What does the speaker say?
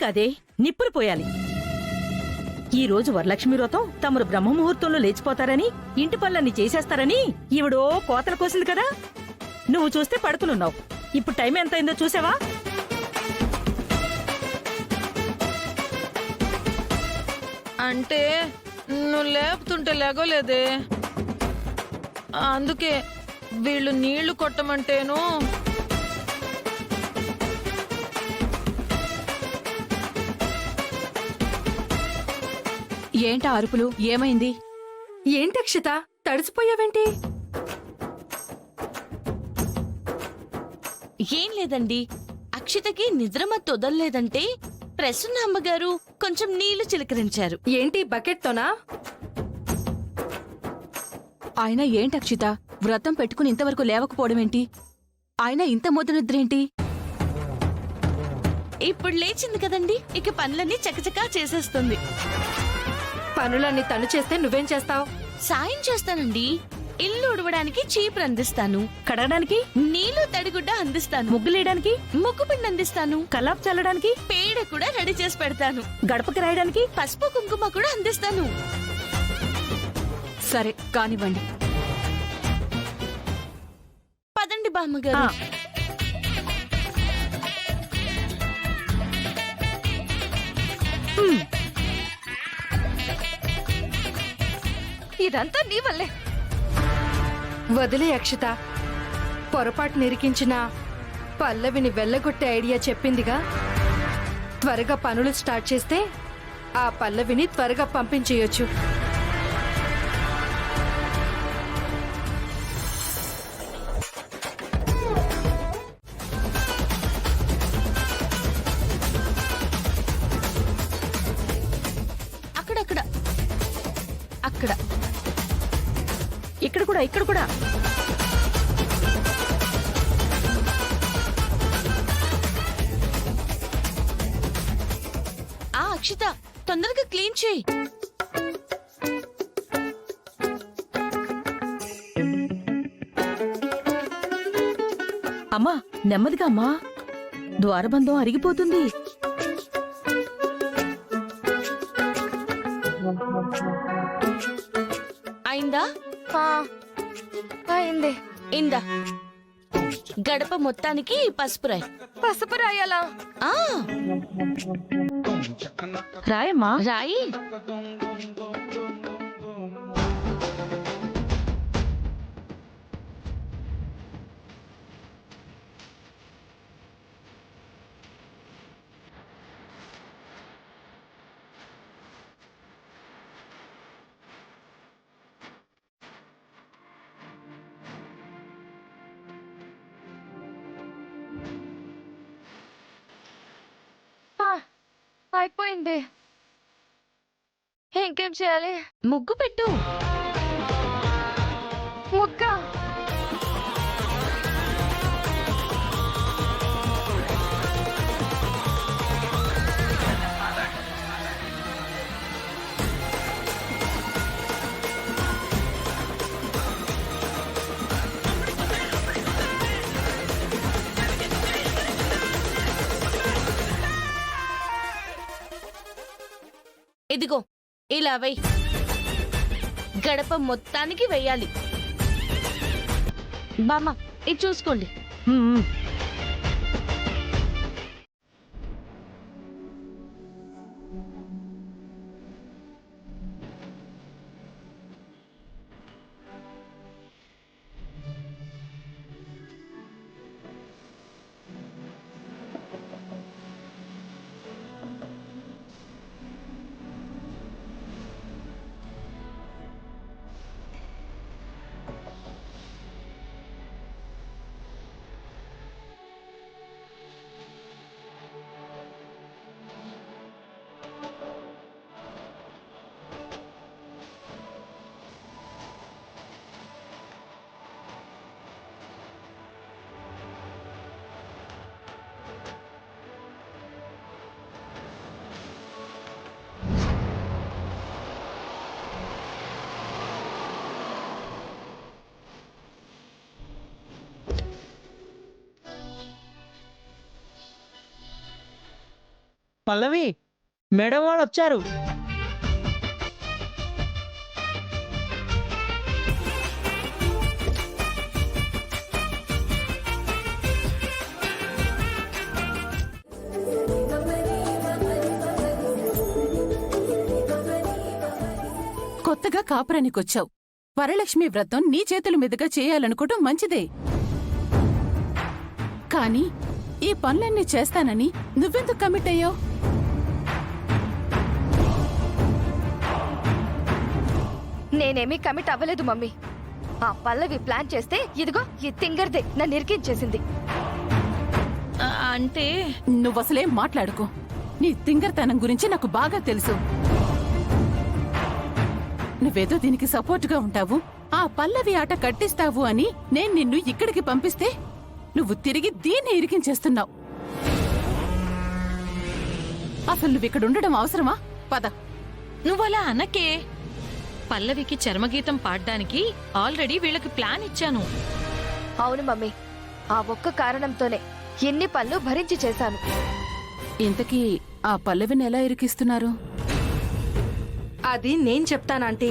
కాదే, నిప్పులు పోయాలి. ఈ రోజు వరలక్ష్మి వ్రతం తమరు బ్రహ్మముహూర్తంలో లేచిపోతారని, ఇంటి పనులన్నీ చేసేస్తారని ఈవిడో కోతలు కోసింది కదా. నువ్వు చూస్తే పడుకునున్నావు. ఇప్పుడు టైం ఎంతైందో చూసావా? అంటే నువ్వు లేపుతుంటే లేగోలేదే, అందుకే వీళ్ళు నీళ్లు కొట్టమంటేను. ఏంటా అరుపులు? ఏమైంది? ఏంటి అక్షిత, తడిసిపోయావేంటి? ఏం లేదండి, అక్షితకి నిద్రమత్తు వదల్లేదంటే ప్రసన్న అమ్మగారు కొంచెం నీళ్లు చిలకరించారు. ఏంటి బకెట్తోనా? ఆయన ఏంటక్షిత, వ్రతం పెట్టుకుని ఇంతవరకు లేవకపోవడమేంటి? ఆయన ఇంత మొద్దు నిద్రేంటి? ఇప్పుడు లేచింది కదండి, ఇక పనులన్నీ చకచకా చేసేస్తుంది. పనులన్నీ తను చేస్తే నువ్వేం చేస్తావు? సాయం చేస్తానండి. ఇల్లు ఉడవడానికి చీపురు అందిస్తాను, కడగడానికి నీళ్లు తడిగుడ్డ అందిస్తాను, ముగ్గులేయడానికి ముగ్గు పిండి అందిస్తాను, కల్లాపు చల్లడానికి పేడ కూడా రెడీ చేసి పెడతాను, గడపకి రాయడానికి పసుపు కుంకుమ కూడా అందిస్తాను. సరే కానివ్వండి. పదండి బామ్మగారు. ఇదంతా నీ వల్లే. వదిలే అక్షిత, పొరపాటు నిరికించిన పల్లవిని వెళ్ళగొట్టే ఐడియా చెప్పిందిగా. త్వరగా పనులు స్టార్ట్ చేస్తే ఆ పల్లవిని త్వరగా పంపించేయొచ్చు. అక్కడక్కడ అక్కడ ఇక్కడ కూడా, ఇక్కడ కూడా. ఆ అక్షిత, తొందరగా క్లీన్ చేయి. అమ్మా నెమ్మదిగా అమ్మా, ద్వారబంధం అరిగిపోతుంది. అయిందా? అయింది. ఇందా, గడప మొత్తానికి పసుపు రాయి. పసుపు రాయాలా? ఆ రాయమ్మా. రాయి. అయిపోయింది. ఇంకేం చేయాలి? ముగ్గు పెట్టు. ముగ్గా? ఇదిగో ఇలా వెయ్యి. గడప మొత్తానికి వెయ్యాలి. బామ్మ, ఇది చూసుకోండి. పల్లవి మేడం వాళ్ళు వచ్చారు. కొత్తగా కాపురానికొచ్చావు. వరలక్ష్మి వ్రతం నీ చేతుల మీదుగా చేయాలనుకోవటం మంచిదే. కాని ఈ పనులన్నీ చేస్తానని నువ్వెందుకు కమిట్ అయ్యావు? నేనేమీ కమిట్ అవ్వలేదు మమ్మీ. ఆ పల్లవి ప్లాన్ చేస్తే ఇదిగో ఈ తింగర్దే నన్ను ఇరికించేసింది. అంటే నువ్వసలేం మాట్లాడుకో. నీ తింగర్తనం గురించి నాకు బాగా తెలుసు. నువ్వేదో దీనికి సపోర్టుగా ఉంటావు, ఆ పల్లవి ఆట కట్టిస్తావు అని నేను నిన్ను ఇక్కడికి పంపిస్తే నువ్వు తిరిగి దీన్ని ఇరికించేస్తున్నావు. అసలు నువ్విక్కడుండడం అవసరమా? పద. నువ్వలా అనకే. పల్లవికి చర్మగీతం పాడ్డానికి ఆల్రెడీ వీళ్ళకి ప్లాన్ ఇచ్చాను. అవును మమ్మీ, ఆ ఒక్క కారణంతోనే ఎన్ని పనులు భరించి చేశాను. ఇంతకీ ఆ పల్లవిని ఎలా ఇరికిస్తున్నారు? అది నేను చెప్తానంటీ.